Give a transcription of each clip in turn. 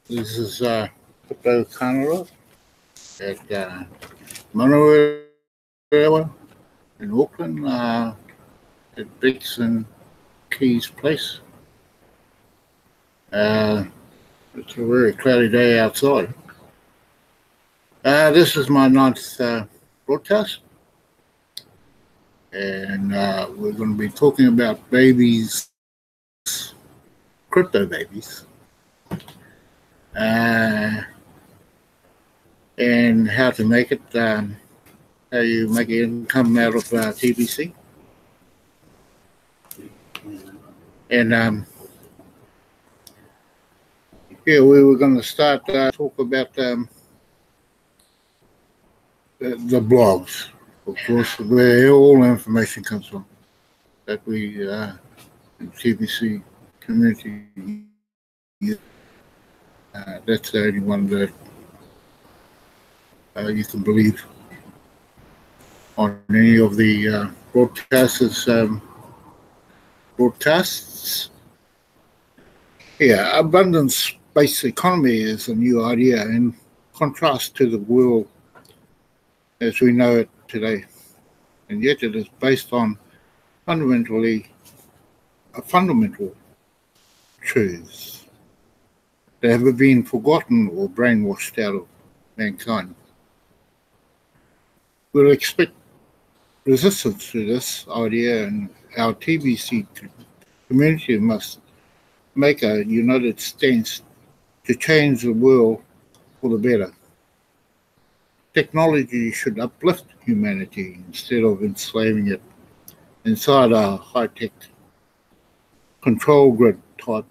This is Kandle at Monowere in Auckland at Biggs and Keys Place. It's a very cloudy day outside. This is my ninth broadcast, and we're going to be talking about babies, crypto babies, and how to make it, how you make income out of TBC. And yeah, we were going to start talk about the blogs, of course, where all information comes from that we TBC community. That's the only one that you can believe on any of the broadcasts. Yeah, abundance-based economy is a new idea in contrast to the world as we know it today, and yet it is based on fundamental truths that have been forgotten or brainwashed out of mankind. We'll expect resistance to this idea, and our TBC community must make a united stance to change the world for the better. Technology should uplift humanity instead of enslaving it inside a high-tech control grid type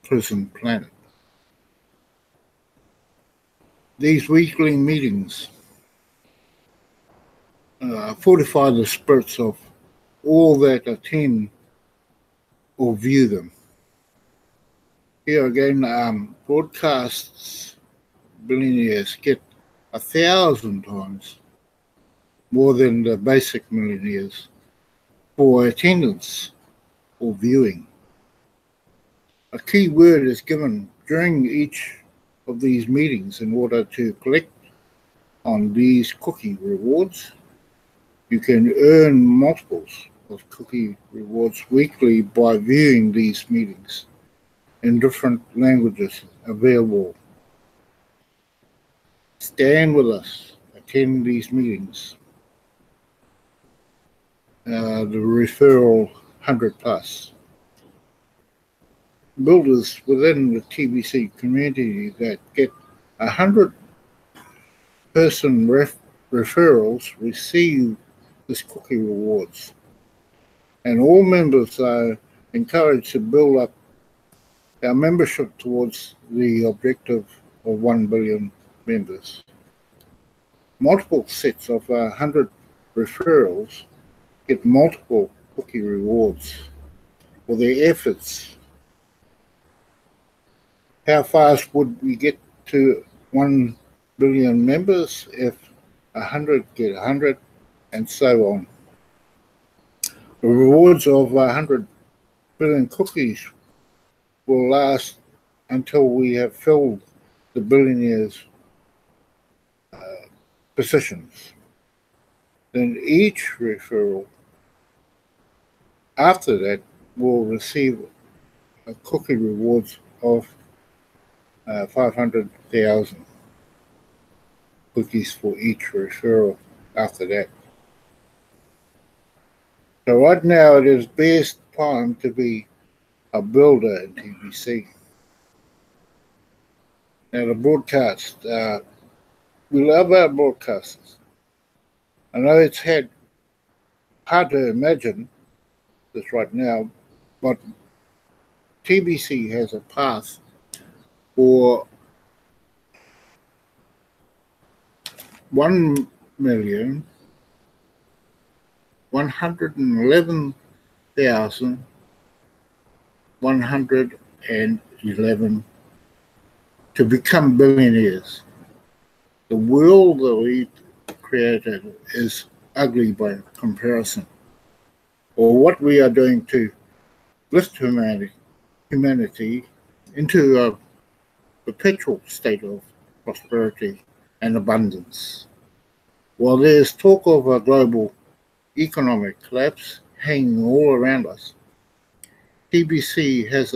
prison planet. These weekly meetings fortify the spirits of all that attend or view them. Here again, broadcasts billionaires get 1,000 times more than the basic millionaires for attendance or viewing. A key word is given during each of these meetings in order to collect on these cookie rewards. You can earn multiples of cookie rewards weekly by viewing these meetings in different languages available. Stand with us, attend these meetings. The referral 100 plus. Builders within the TBC community that get 100 person referrals receive this cookie rewards, and all members are encouraged to build up our membership towards the objective of 1 billion members. Multiple sets of 100 referrals get multiple cookie rewards for their efforts. How fast would we get to 1 billion members if 100 get 100 and so on? The rewards of 100 billion cookies will last until we have filled the billionaires' positions. Then each referral after that will receive a cookie rewards of 500,000 cookies for each referral after that. So right now it is best time to be a builder in TBC. Now the broadcast, we love our broadcasts. I know it's hard to imagine this right now, but TBC has a path for 1,111,111 to become billionaires. The world that we created is ugly by comparison. Or what we are doing to lift humanity into perpetual state of prosperity and abundance. While there is talk of a global economic collapse hanging all around us, TBC has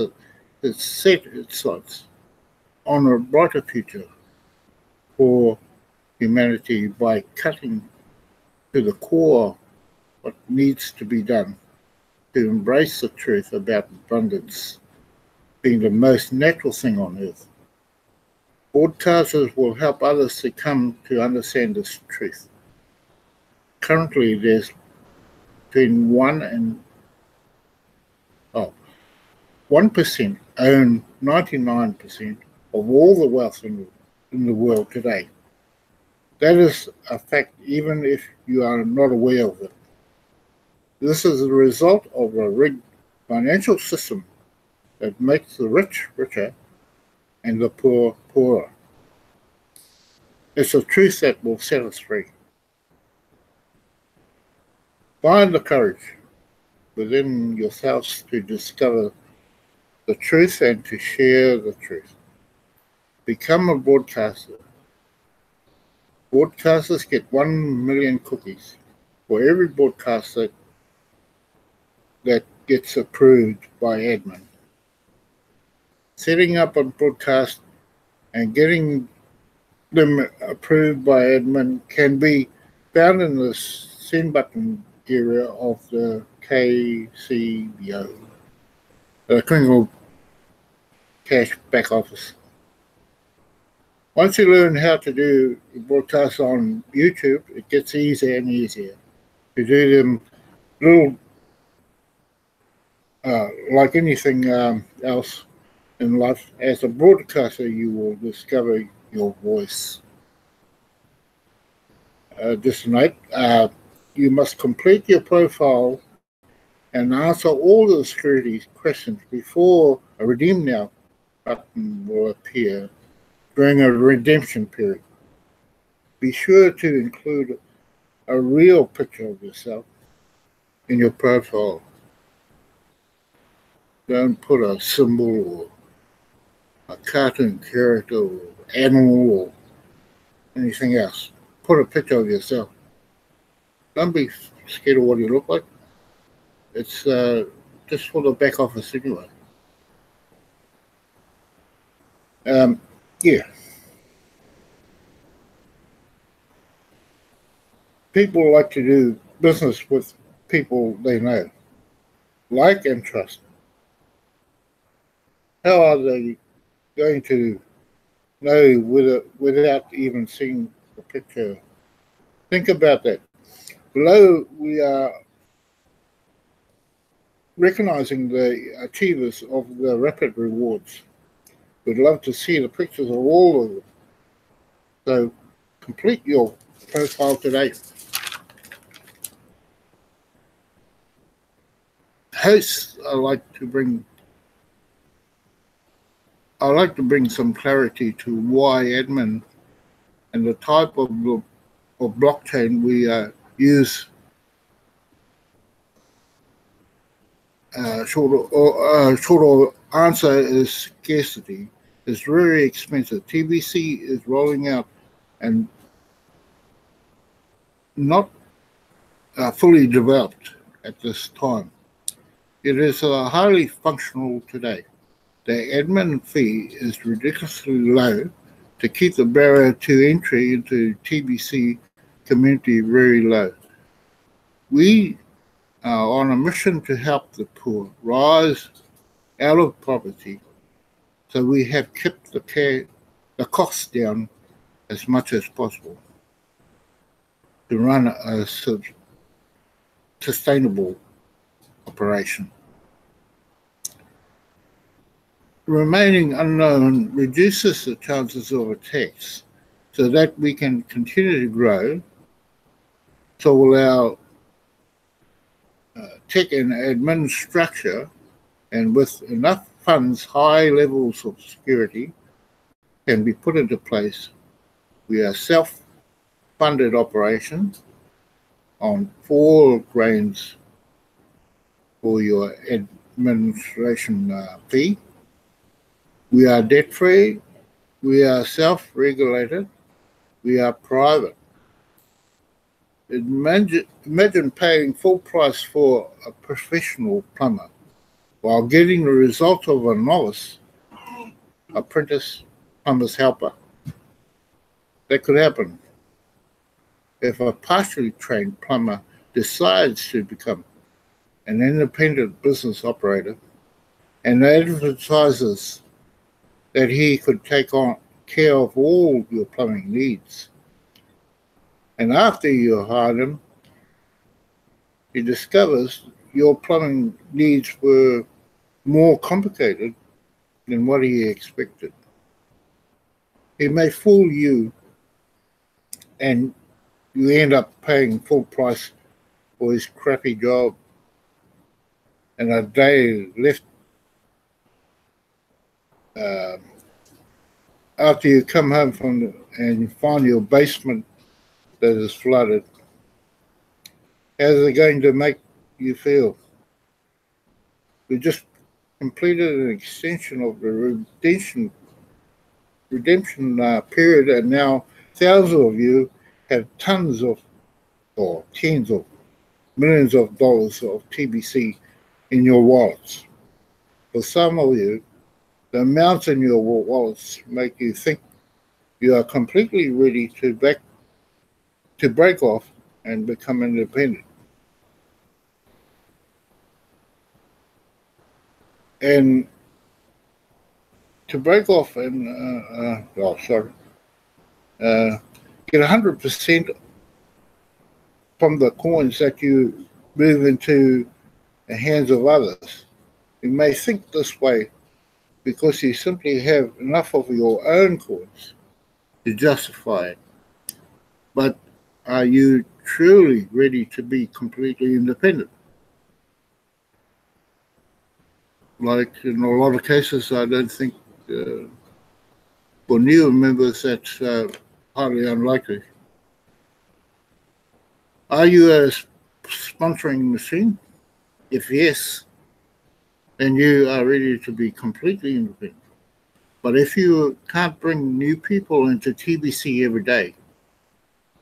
set its sights on a brighter future for humanity by cutting to the core what needs to be done to embrace the truth about abundance being the most natural thing on earth. Broadcasters will help others to come to understand this truth. Currently, there's between 1% own 99% of all the wealth in the world today. That is a fact even if you are not aware of it. This is the result of a rigged financial system that makes the rich richer and the poor poorer. It's a truth that will set us free. Find the courage within yourselves to discover the truth and to share the truth. Become a broadcaster. Broadcasters get 1 million cookies for every broadcast that gets approved by admin. Setting up a broadcast and getting them approved by admin can be found in the send button area of the KCBO, the Kandle Cash Back Office. Once you learn how to do broadcasts on YouTube, it gets easier and easier to do them little, like anything else in life. As a broadcaster, you will discover your voice. This night, you must complete your profile and answer all the security questions before a Redeem Now button will appear during a redemption period. Be sure to include a real picture of yourself in your profile. Don't put a symbol or a cartoon character or animal or anything else. Put a picture of yourself. Don't be scared of what you look like. It's just for the back office anyway. Yeah. People like to do business with people they know, like and trust. How are they going to know without even seeing the picture? Think about that. Below, we are recognizing the achievers of the rapid rewards. We'd love to see the pictures of all of them. So complete your profile today. Hosts, I like to bring some clarity to why admin and the type of blockchain we use. Short answer is scarcity. It's very expensive. TBC is rolling out and not fully developed at this time. It is highly functional today. The admin fee is ridiculously low to keep the barrier to entry into TBC community very low. We are on a mission to help the poor rise out of poverty, so we have kept the costs down as much as possible to run a sustainable operation. Remaining unknown reduces the chances of attacks so that we can continue to grow. So will our tech and admin structure, and with enough funds, high levels of security can be put into place. We are self-funded operations on 4 grains for your administration fee. We are debt-free We are self-regulated. We are private. Imagine paying full price for a professional plumber while getting the result of a novice, apprentice, plumber's helper. That could happen if a partially trained plumber decides to become an independent business operator and advertises that he could take on care of all your plumbing needs. And after you hire him, he discovers your plumbing needs were more complicated than what he expected. He may fool you and you end up paying full price for his crappy job and a day left after you come home and you find your basement that is flooded. How's it going to make you feel? We just completed an extension of the redemption period, and now thousands of you have tons of, or tens of millions of dollars of TBC in your wallets. For some of you, the amounts in your wallets make you think you are completely ready to break off and become independent. And to break off and get 100% from the coins that you move into the hands of others. You may think this way because you simply have enough of your own coins to justify it. But are you truly ready to be completely independent? Like in a lot of cases, I don't think for new members that's highly unlikely. Are you a sponsoring machine? If yes, then you are ready to be completely independent. But if you can't bring new people into TBC every day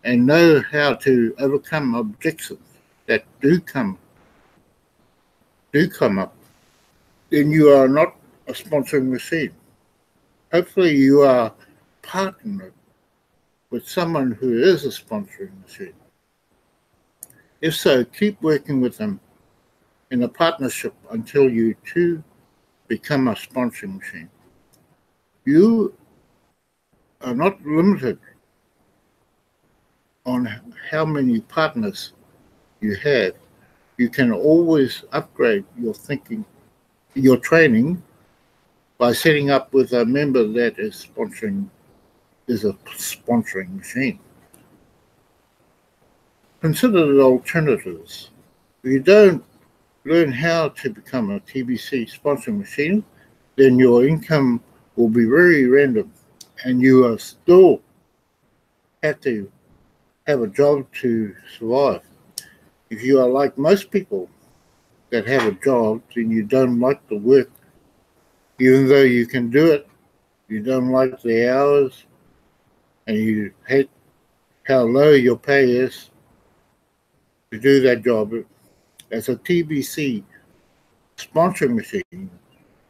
and know how to overcome objections that do come up, then you are not a sponsoring machine. Hopefully you are partnered with someone who is a sponsoring machine. If so, keep working with them in a partnership until you too become a sponsoring machine. You are not limited on how many partners you have. You can always upgrade your thinking, your training, by setting up with a member that is a sponsoring machine. Consider the alternatives. If you don't learn how to become a TBC sponsoring machine, then your income will be very random and you will still have to have a job to survive. If you are like most people that have a job, then you don't like the work. Even though you can do it, you don't like the hours and you hate how low your pay is to do that job. As a TBC sponsoring machine,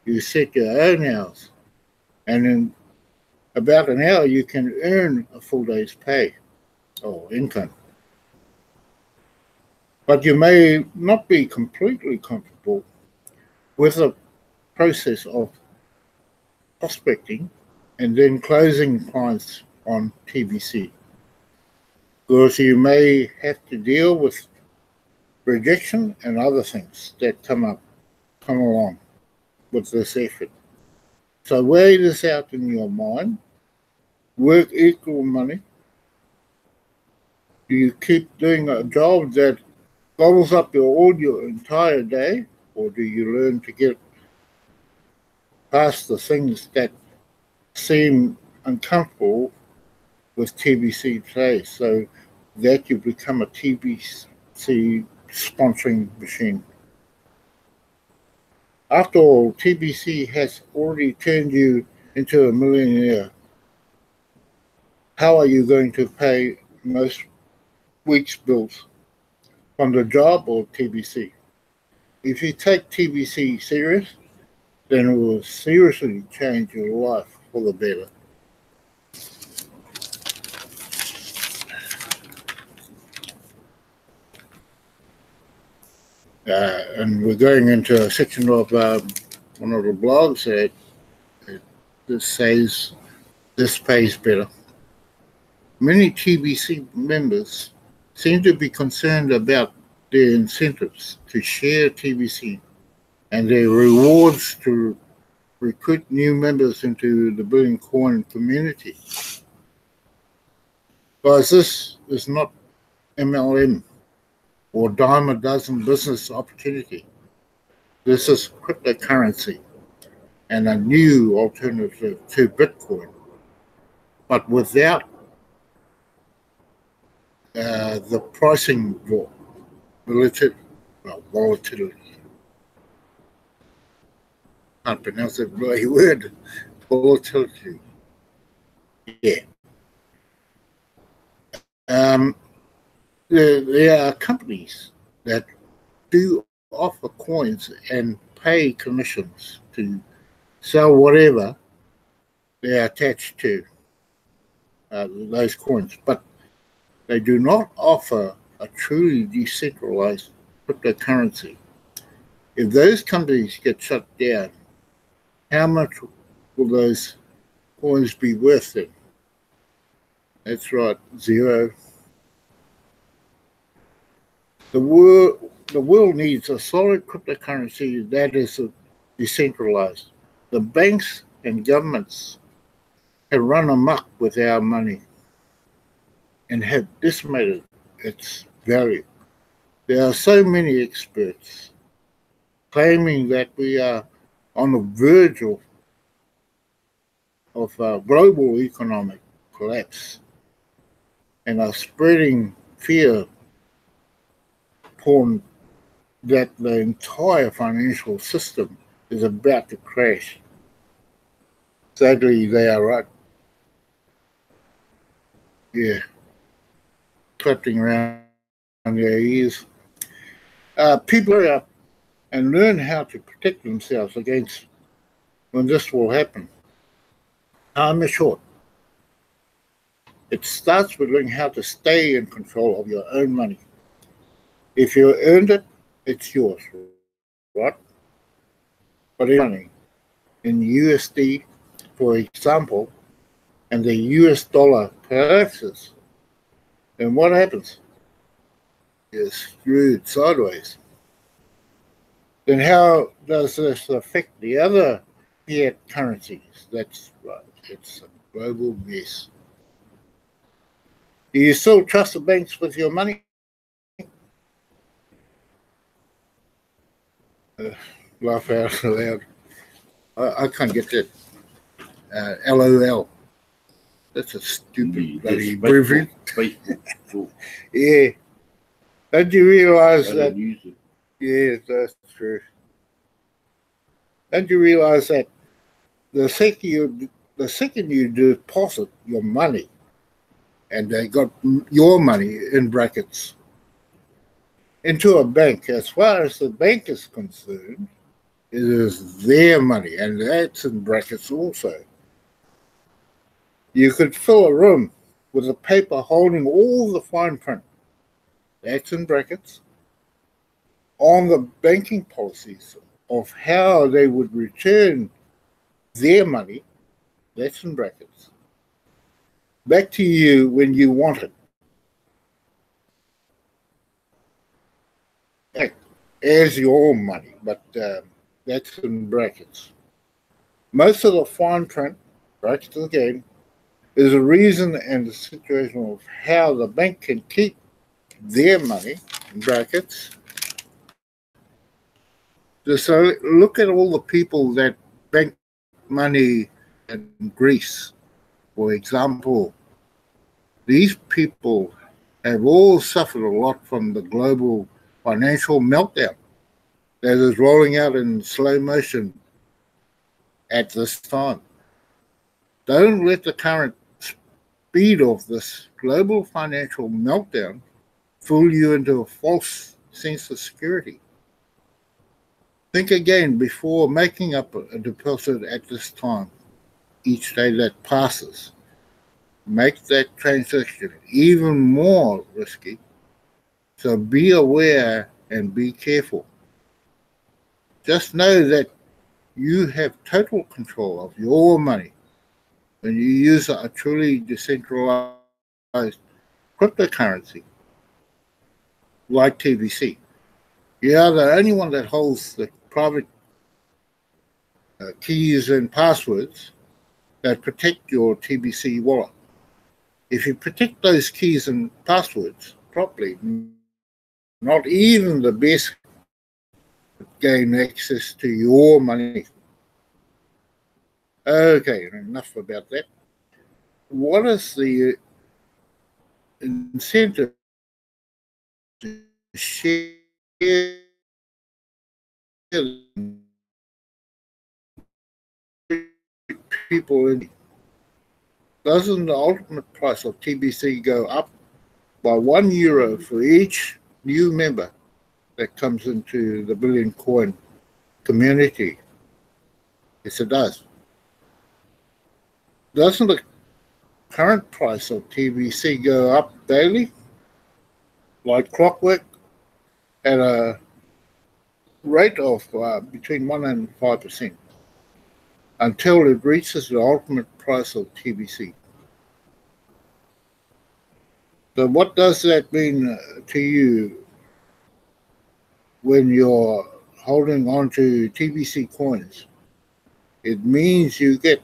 you set your own hours, and in about an hour you can earn a full day's pay or income. But you may not be completely comfortable with the process of prospecting and then closing clients on TBC, because you may have to deal with rejection and other things that come along with this effort. So weigh this out in your mind. Work equal money. Do you keep doing a job that gobbles up your entire day, or do you learn to get past the things that seem uncomfortable with TBC today, so that you become a TBC sponsoring machine? After all, TBC has already turned you into a millionaire how are you going to pay most week's bills? From the job or TBC? If you take TBC serious, then it will seriously change your life for the better. And we're going into a section of one of the blogs that says this pays better. Many TBC members seem to be concerned about their incentives to share TBC and their rewards to recruit new members into the Billion Coin community. Guys, this is not MLM or dime a dozen business opportunity. This is cryptocurrency and a new alternative to Bitcoin, but without the pricing volatility. Can't pronounce that bloody word. Volatility. Yeah. There are companies that do offer coins and pay commissions to sell whatever they're attached to those coins, but they do not offer a truly decentralized cryptocurrency. If those companies get shut down, how much will those coins be worth then? That's right, zero. The world needs a solid cryptocurrency that is decentralized. The banks and governments have run amok with our money and have decimated its value. There are so many experts claiming that we are on the verge of global economic collapse and are spreading fear upon that the entire financial system is about to crash. Sadly, they are right. Yeah, clapping around their ears. People hurry up and learn how to protect themselves against when this will happen. Time is short. It starts with learning how to stay in control of your own money. If you earned it, it's yours, right? But in money, in USD, for example, and the US dollar collapses, then what happens? You're screwed sideways. Then how does this affect the other fiat currencies? That's right, it's a global mess. Do you still trust the banks with your money? Laugh out loud. I can't get that. LOL. That's a stupid bloody beverage. Yeah. Don't you realise that? Yeah, that's true. Don't you realise that the second you deposit your money, and they got your money in brackets into a bank, as far as the bank is concerned, it is their money, and that's in brackets also. You could fill a room with a paper holding all the fine print, that's in brackets, on the banking policies of how they would return their money, that's in brackets, back to you when you want it. As your money, but that's in brackets. Most of the fine print, brackets again, is a reason and a situation of how the bank can keep their money, in brackets. So look at all the people that bank money in Greece, for example. These people have all suffered a lot from the global financial meltdown that is rolling out in slow motion at this time. Don't let the current speed of this global financial meltdown fool you into a false sense of security. Think again before making up a deposit at this time. Each day that passes makes that transaction even more risky. So be aware and be careful. Just know that you have total control of your money when you use a truly decentralized cryptocurrency like TBC. You are the only one that holds the private keys and passwords that protect your TBC wallet. If you protect those keys and passwords properly, not even the best gain access to your money. Okay, enough about that. What is the incentive to share people in? Doesn't the ultimate price of TBC go up by €1 for each new member that comes into the billion coin community? Yes, it does. Doesn't the current price of TBC go up daily, like clockwork, at a rate of between 1% and 5%, until it reaches the ultimate price of TBC? So what does that mean to you when you're holding on to TBC coins? It means you get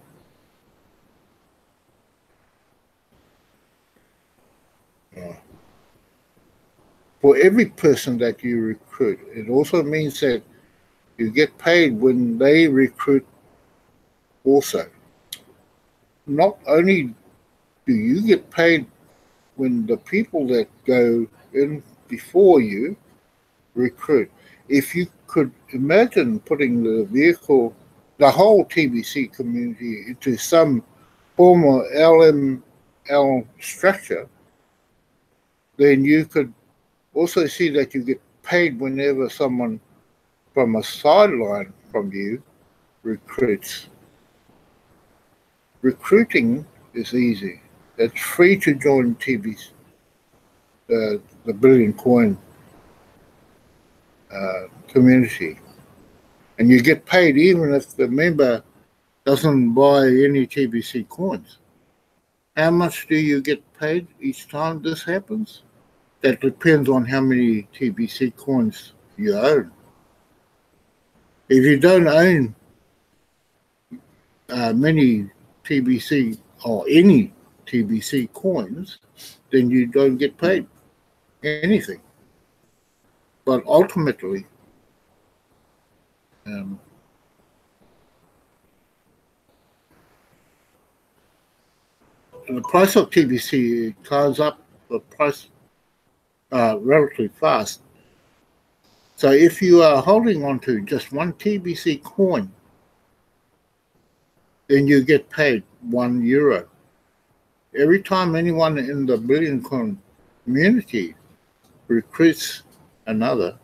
for every person that you recruit. It also means that you get paid when they recruit also. Not only do you get paid when the people that go in before you recruit. If you could imagine putting the whole TBC community into some form of LML structure, then you could also see that you get paid whenever someone from a sideline from you recruits. Recruiting is easy. It's free to join TBC, the billion coin community. And you get paid even if the member doesn't buy any TBC coins. How much do you get paid each time this happens? That depends on how many TBC coins you own. If you don't own many TBC or any TBC coins, then you don't get paid anything. But ultimately, the price of TBC climbs up the price relatively fast. So if you are holding on to just one TBC coin, then you get paid €1. Every time anyone in the billion coin community recruits another,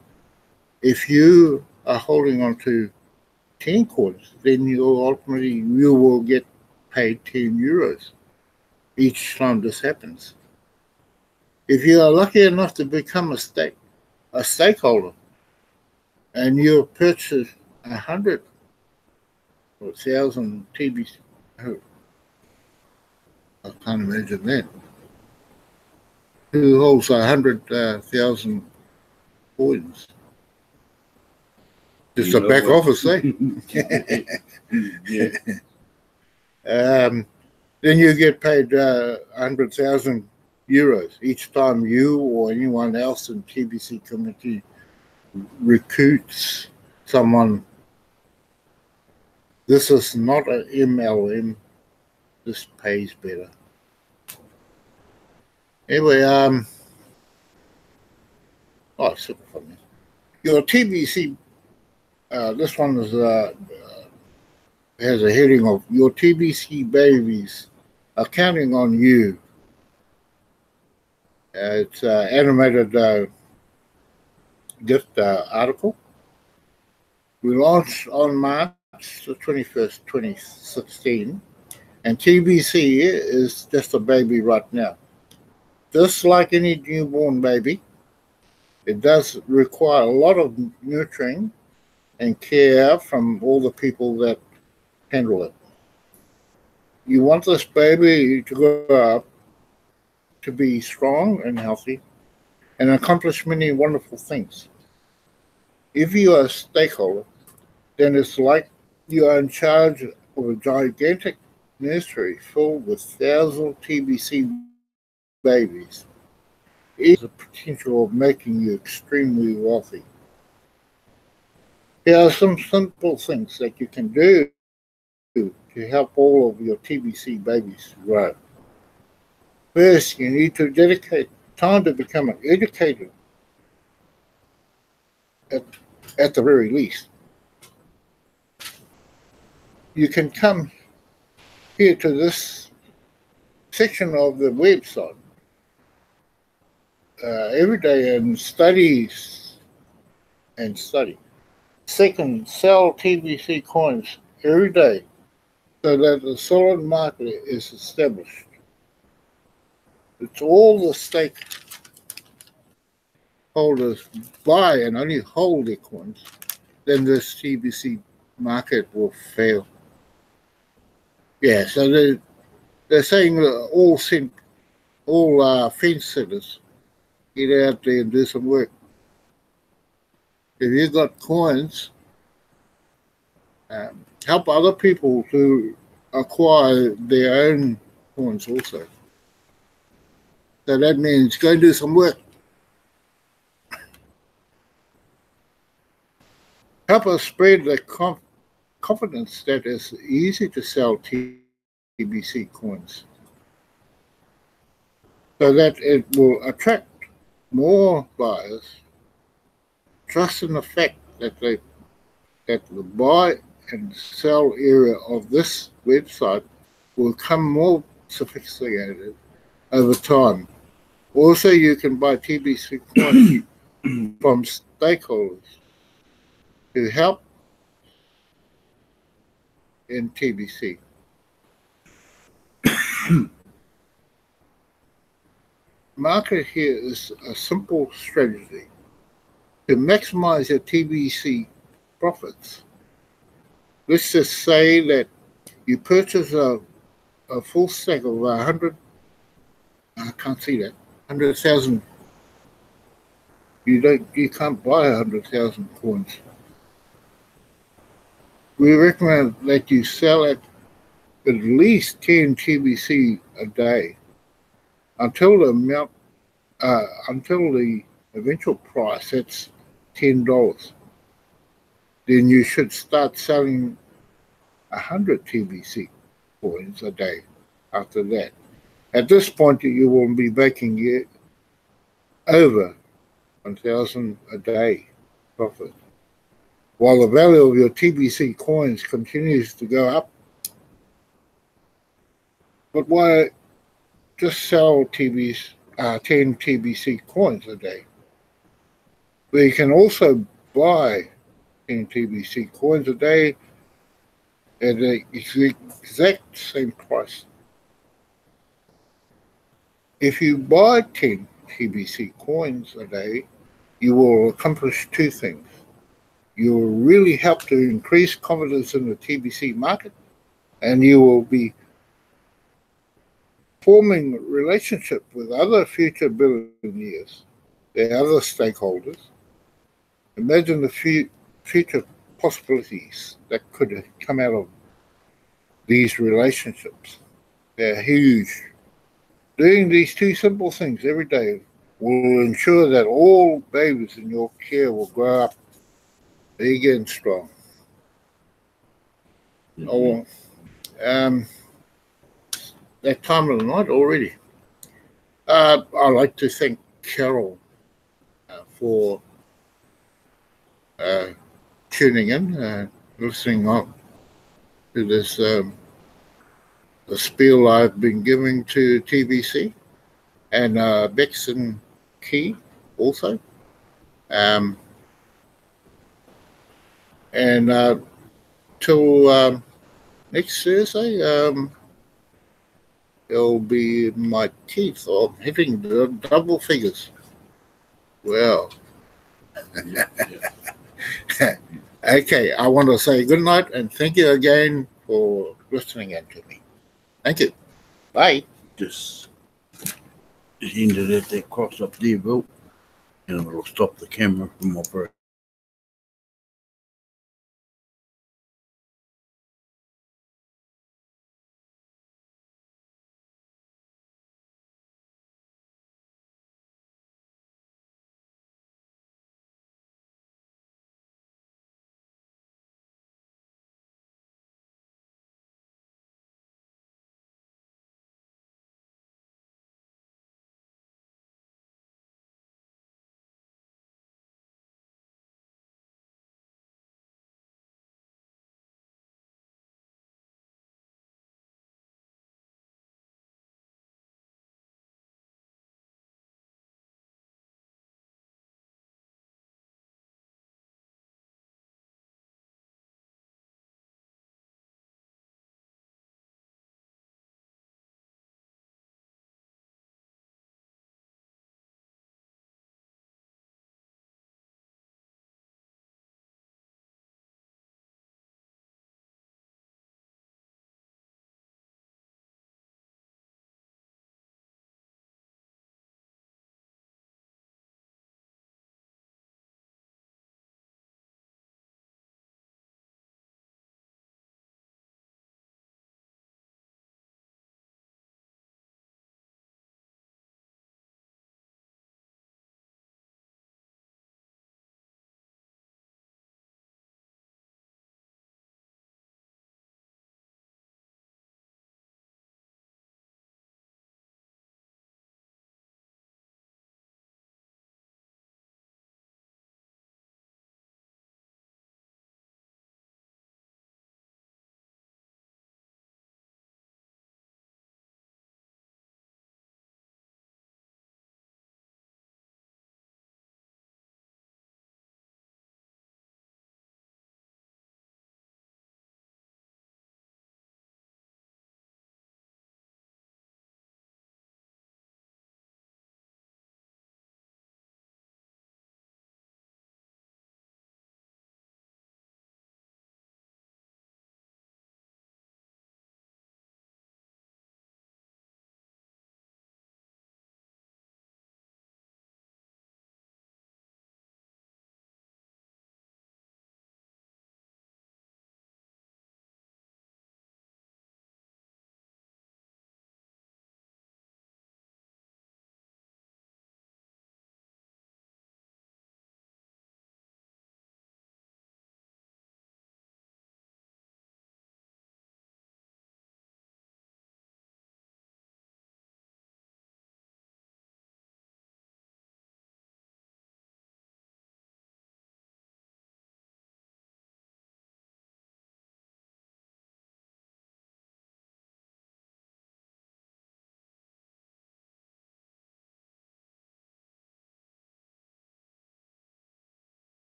if you are holding on to 10 coins, then you will get paid €10 each time this happens. If you are lucky enough to become a stakeholder, and you purchase 100 or 1,000 TBC, I can't imagine that. Who holds 100,000 coins? Just a back office, eh? Yeah. Then you get paid €100,000 each time you or anyone else in TBC community recruits someone. This is not an MLM. This pays better. Anyway, super funny. Your TBC, this one is has a heading of "Your TBC babies are counting on you It's an animated gift article. We launched on March the 21st, 2016, and TBC is just a baby right now. Just like any newborn baby, it does require a lot of nurturing and care from all the people that handle it. You want this baby to grow up to be strong and healthy and accomplish many wonderful things. If you are a stakeholder, then it's like you are in charge of a gigantic nursery filled with thousands of TBC babies. It has the potential of making you extremely wealthy. There are some simple things that you can do to help all of your TBC babies grow. First, you need to dedicate time to become an educator at the very least. You can come here to this section of the website every day and study. Second, sell TBC coins every day so that the solid market is established. It's all the stakeholders buy and only hold their coins, then this TBC market will fail. Yeah, so they're saying that all fence sitters get out there and do some work. If you've got coins, help other people to acquire their own coins also. So that means go and do some work. Help us spread the confidence that it's easy to sell TBC coins so that it will attract more buyers. Trust in the fact that the buy and sell area of this website will become more sophisticated over time. Also, you can buy TBC coins from stakeholders who help in TBC. Market here is a simple strategy to maximize your TBC profits. Let's just say that you purchase a full stack of 100, I can't see that, 100,000. You can't buy 100,000 coins. We recommend that you sell at least 10 TBC a day until the eventual price hits $10. Then you should start selling 100 TBC coins a day after that. At this point, you will be making over 1,000 a day profit, while the value of your TBC coins continues to go up. But why just sell 10 TBC coins a day? But you can also buy 10 TBC coins a day at the exact same price. If you buy 10 TBC coins a day, you will accomplish two things. You will really help to increase confidence in the TBC market, and you will be forming a relationship with other future billionaires, their other stakeholders. Imagine the future possibilities that could come out of these relationships. They're huge. Doing these two simple things every day will ensure that all babies in your care will grow up big and strong. Mm-hmm. That time of the night already. I'd like to thank Carol for tuning in, listening on to this the spiel I've been giving to TBC. and Bex and Key also. And till next Thursday, it'll be my teeth. I'm hitting the double figures. Well, okay, I want to say good night and thank you again for listening in to me. Thank you. Bye. Just ended at that cross up there, Bill, and it'll stop the camera from operating.